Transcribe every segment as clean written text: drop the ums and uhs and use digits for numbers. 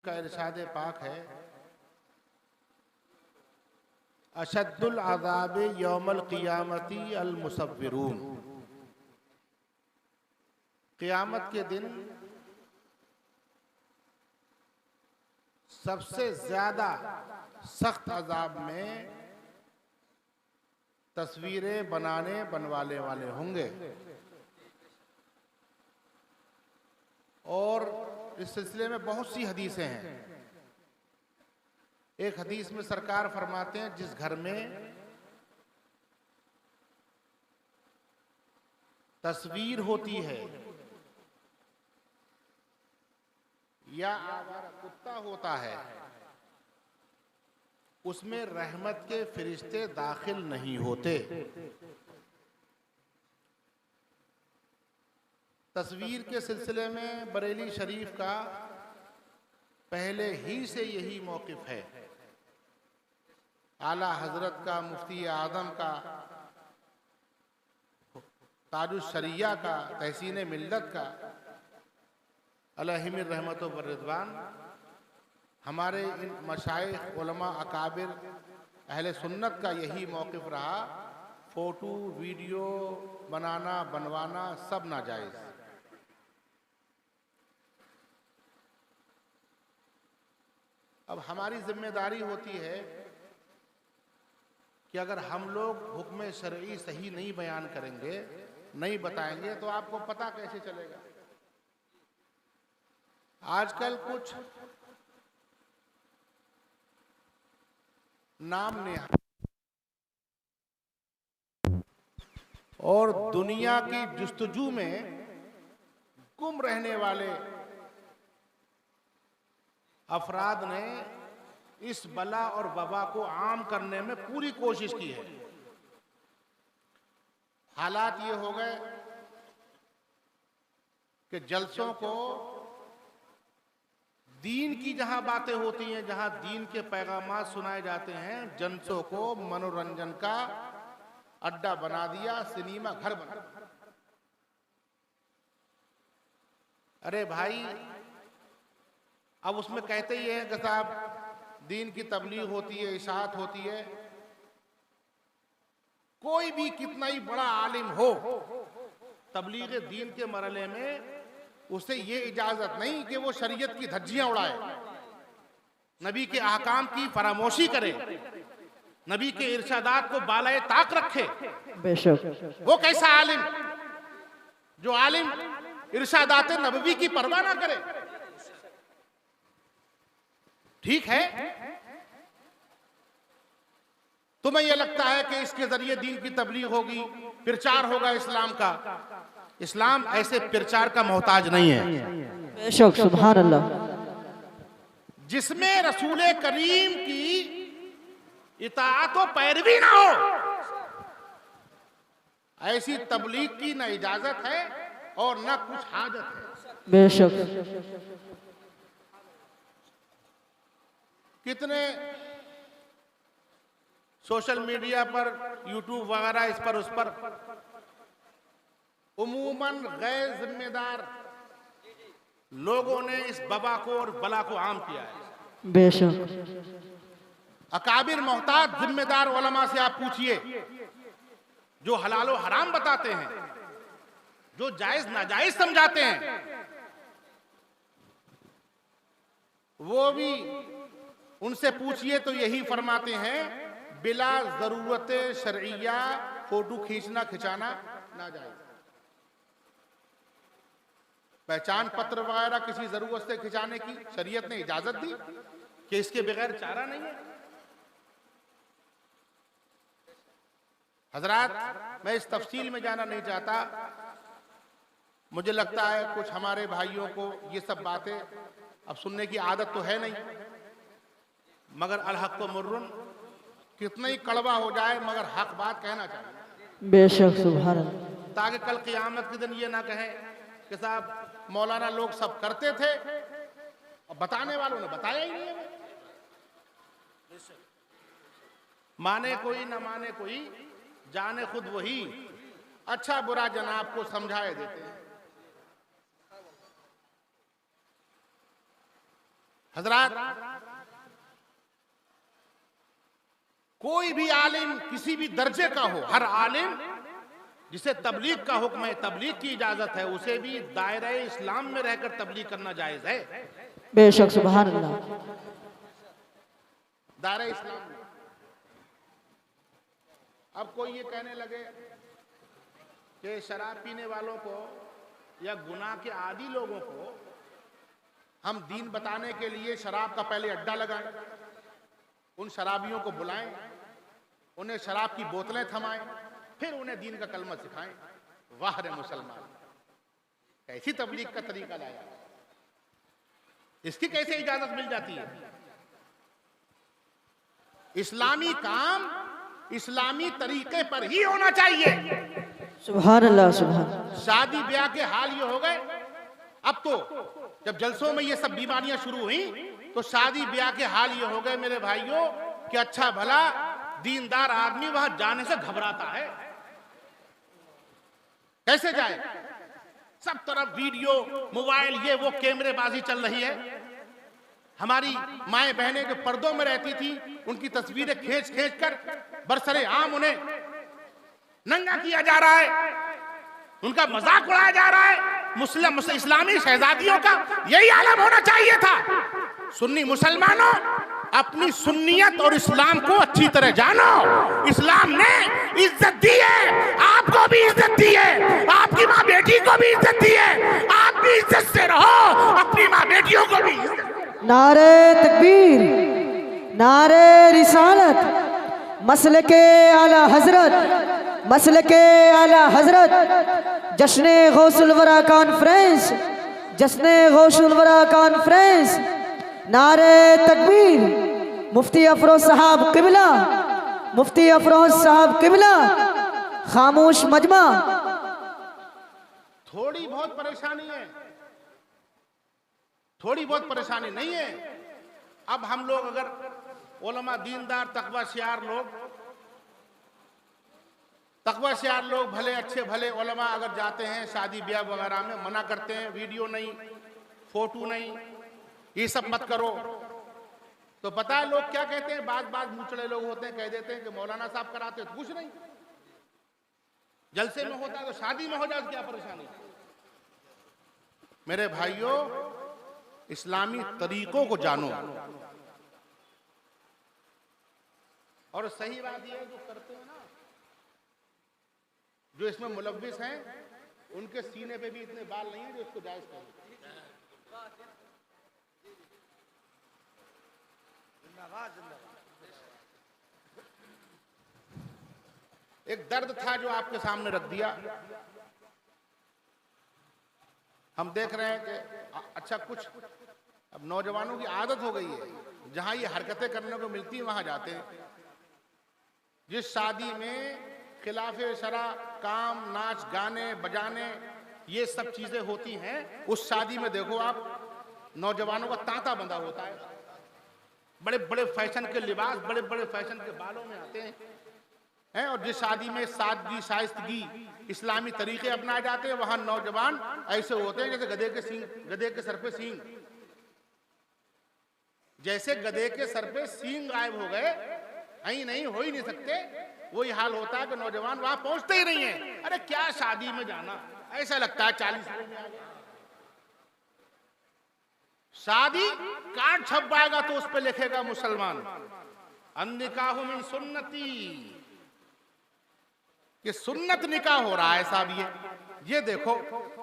का इरशाद पाक है, अशद्दुल अज़ाब यौमल क़ियामती अल मुसव्विरून। क़ियामत के दिन सबसे ज्यादा सख्त अजाब में तस्वीरें बनवाने वाले होंगे। और इस सिलसिले में बहुत सी हदीसें हैं। एक हदीस में सरकार फरमाते हैं, जिस घर में तस्वीर होती है या आवारा कुत्ता होता है, उसमें रहमत के फरिश्ते दाखिल नहीं होते। तस्वीर के सिलसिले में बरेली शरीफ का पहले ही से यही मौक़िफ़ है। आला हजरत का, मुफ्ती आज़म का, ताजुश शरिया का, तहसीन मिल्लत का अलैहिमिर रहमत व रिज़वान, हमारे इन मशाइख उलमा अकाबिर अहले सुन्नत का यही मौक़िफ़ रहा। फ़ोटो वीडियो बनवाना सब नाजायज़। अब हमारी जिम्मेदारी होती है कि अगर हम लोग हुक्म शरई सही नहीं बयान करेंगे, नहीं बताएंगे, तो आपको पता कैसे चलेगा। आजकल कुछ नाम नेहा और दुनिया की जुस्तजू में गुम रहने वाले अफराद ने इस बला और वबा को आम करने में पूरी कोशिश की है। हालात ये हो गए कि जलसों को, दीन की जहां बातें होती हैं, जहां दीन के पैगामात सुनाए जाते हैं, जलसों को मनोरंजन का अड्डा बना दिया, सिनेमा घर बना दिया। अरे भाई, अब उसमें कहते ही हैं कि साहब दीन की तबलीग होती है, इशाअत होती है। कोई भी कितना ही बड़ा आलिम हो, तबलीग दीन के मरहले में उसे ये इजाजत नहीं कि वो शरीयत की धज्जियां उड़ाए, नबी के अहकाम की फरामोशी करे, नबी के इरशादात को बालाए ताक रखे। बेशक वो कैसा आलिम जो आलिम इरशादात नबवी की परवाह ना करे। ठीक है, तुम्हें यह लगता है कि इसके जरिए दीन की तबलीग होगी, प्रचार होगा इस्लाम का। इस्लाम ऐसे प्रचार का मोहताज नहीं है। बेशक, सुभान अल्लाह। जिसमें रसूल करीम की इताअत व पैरवी ना हो, ऐसी तबलीग की न इजाजत है और न कुछ हाजत है। बेशक कितने सोशल मीडिया पर, यूट्यूब वगैरह, इस पर उस पर उमूमन गैर जिम्मेदार लोगों ने इस बबा को और बला को आम किया है। बेशक अकाबिर मोहताज जिम्मेदार उलमा से आप पूछिए, जो हलाल और हराम बताते हैं, जो जायज नाजायज समझाते हैं, वो भी उनसे पूछिए तो यही फरमाते हैं, बिला जरूरत शरइया फोटो खिंचाना नाजायज। पहचान पत्र वगैरह किसी जरूरत से खिंचाने की शरीयत ने इजाजत दी कि इसके बगैर चारा नहीं है। हजरात, मैं इस तफसील में जाना नहीं चाहता। मुझे लगता है कुछ हमारे भाइयों को ये सब बातें अब सुनने की आदत तो है नहीं, मगर अल हक़ मुर्रुन, कितना ही कड़वा हो जाए मगर हक बात कहना चाहिए। बेशक, सुभान अल्लाह। ताकि कल क़ियामत के दिन ये ना कहें कि साहब मौलाना लोग सब करते थे और बताने वालों ने बताया ही नहीं है। माने कोई ना माने कोई, जाने खुद वही, अच्छा बुरा जनाब को समझाए देते हैं। हजरात, कोई भी आलिम किसी भी दर्जे का हो, हर आलिम जिसे तबलीग का हुक्म है, तबलीग की इजाजत है, उसे भी दायरे इस्लाम में रहकर तबलीग करना जायज है। बेशक सुभान अल्लाह। दायरे इस्लाम में। अब कोई ये कहने लगे कि शराब पीने वालों को या गुनाह के आदी लोगों को हम दीन बताने के लिए शराब का पहले अड्डा लगाएं, उन शराबियों को बुलाएं, उन्हें शराब की बोतलें थमाएं, फिर उन्हें दीन का कलमा सिखाएं। वाह रे मुसलमान, कैसी तबलीग का तरीका लाया, इसकी कैसे इजाजत मिल जाती है? इस्लामी काम इस्लामी तरीके पर ही होना चाहिए। सुभान अल्लाह सुभान। शादी ब्याह के हाल ये हो गए, अब तो जब जलसों में ये सब बीमारियां शुरू हुई तो शादी ब्याह के हाल ये हो गए मेरे भाइयों कि अच्छा भला दीनदार आदमी वहां जाने से घबराता है। कैसे जाए? सब तरफ वीडियो, मोबाइल, ये वो कैमरेबाजी चल रही है। हमारी माएं बहनें जो पर्दों में रहती थी, उनकी तस्वीरें खींच खींच कर बरसरे आम उन्हें नंगा किया जा रहा है, उनका मजाक उड़ाया जा रहा है। मुस्लिम इस्लामी शहजादियों का यही आलम होना चाहिए था। सुन्नी मुसलमानों, अपनी सुन्नियत और इस्लाम को अच्छी तरह जानो। इस्लाम ने इज्जत दी है, आपको भी इज्जत दी है, आपकी माँ बेटी को भी इज्जत दी है। आप भी इज्जत से रहो, अपनी माँ बेटियों को भी। नारे तकबीर, नारे रिसालत, मसलके आला हजरत, मसलके आला हजरत, जश्ने गौसुल वरा कॉन्फ्रेंस, जश्ने गौसुल वरा कॉन्फ्रेंस। नारे तकबीर। मुफ्ती अफरोज साहब किबला, मुफ्ती अफरोज साहब किबला, खामोश मजमा। थोड़ी बहुत परेशानी है, थोड़ी बहुत परेशानी नहीं है। अब हम लोग अगर उलमा, दीनदार, तकवा शियार लोग भले अच्छे भले उलमा अगर जाते हैं शादी ब्याह वगैरह में, मना करते हैं वीडियो नहीं, फोटो नहीं, ये सब मत करो, तो पता है लोग क्या कहते हैं? बात मुचड़े लोग होते हैं, कह देते हैं कि मौलाना साहब कराते हैं तो कुछ नहीं, जलसे में होता है तो शादी में हो जाए, क्या परेशानी? मेरे भाइयों, इस्लामी तरीकों को जानो। और सही बात यह है, जो करते हैं ना, जो इसमें मुलव्विस हैं, उनके सीने पे भी इतने बाल नहीं है जो इसको जायज करें। एक दर्द था जो आपके सामने रख दिया। हम देख रहे हैं कि अच्छा कुछ अब नौजवानों की आदत हो गई है, जहां ये हरकतें करने को मिलती है वहां जाते हैं। जिस शादी में खिलाफे शरा काम, नाच गाने बजाने, ये सब चीजें होती हैं, उस शादी में देखो आप नौजवानों का तांता बंधा होता है, बड़े बड़े फैशन के लिबास, बड़े बड़े फैशन के बालों में आते हैं। और जिस शादी में सादगी, शाइस्तगी, इस्लामी तरीके अपनाए जाते हैं, वहां नौजवान ऐसे होते हैं जैसे गधे के सींग, गधे के सर पे सींग, जैसे गधे के सर पे सींग गायब हो गए, ऐ नहीं हो ही नहीं सकते, वही हाल होता है कि नौजवान वहां पहुंचते ही नहीं है। अरे क्या शादी में जाना, ऐसा लगता है 40 साल में आ गया। शादी कार्ड छप पाएगा तो उस पर लिखेगा मुसलमान, अन्निकाहु मिन सुन्नती, ये सुन्नत निकाह हो रहा है साहब। ये देखो,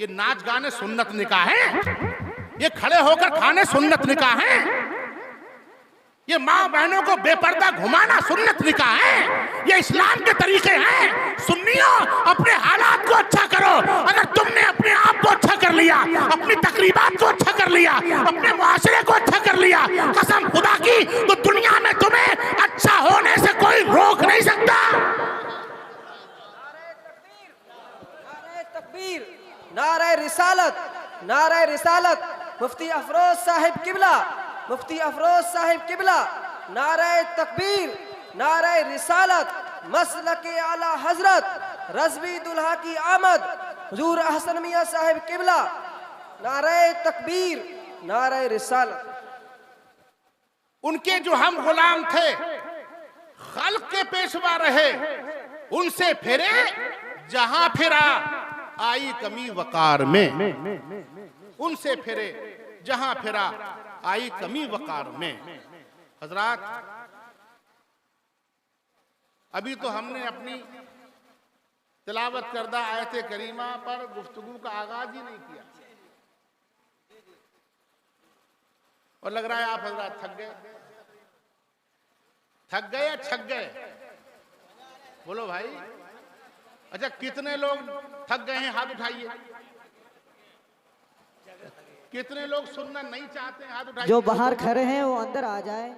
ये नाच गाने सुन्नत निकाह है, ये खड़े होकर खाने सुन्नत निकाह है, ये माँ बहनों को बेपर्दा घुमाना सुन्नत निकाह है, ये इस्लाम के तरीके हैं। सुन्नियों, अपने हालात को अच्छा करो। अगर तुमने अपने आप को अच्छा कर लिया, अपनी तकरीबात को अच्छा कर लिया, अपने मुआशरे को अच्छा कर लिया, कसम खुदा की, तो दुनिया में तुम्हें अच्छा होने से कोई रोक नहीं सकता। नारे रिसालत, नारे रिसालत, मुफ्ती अफरोज साहिब किबला, मुफ्ती अफरोज साहिब किबला, नारे तकबीर, नारे रिसालत, मसलके आला हजरत, रज़वी दुल्हा की आमद, हुजूर अहसन मियां साहिब किबला, नारे तकबीर, नारे रिसालत। उनके जो हम गुलाम थे, खल्क के पेशवा रहे, उनसे फिरे जहां फिरा आई कमी वकार में, उनसे फिरे जहां फिरा आई कमी वकार में। हजरात, अभी तो हमने अपनी तिलावत करदा आयत करीमा पर गुफ्तगू का आगाज ही नहीं किया और लग रहा है आप हजरात थक गए, थक गए या छक गए? बोलो भाई। अच्छा, कितने लोग थक गए हैं? हाथ उठाइए। कितने लोग सुनना नहीं चाहते हैं? हाथ उठाइए। जो बाहर खड़े हैं वो अंदर आ जाए।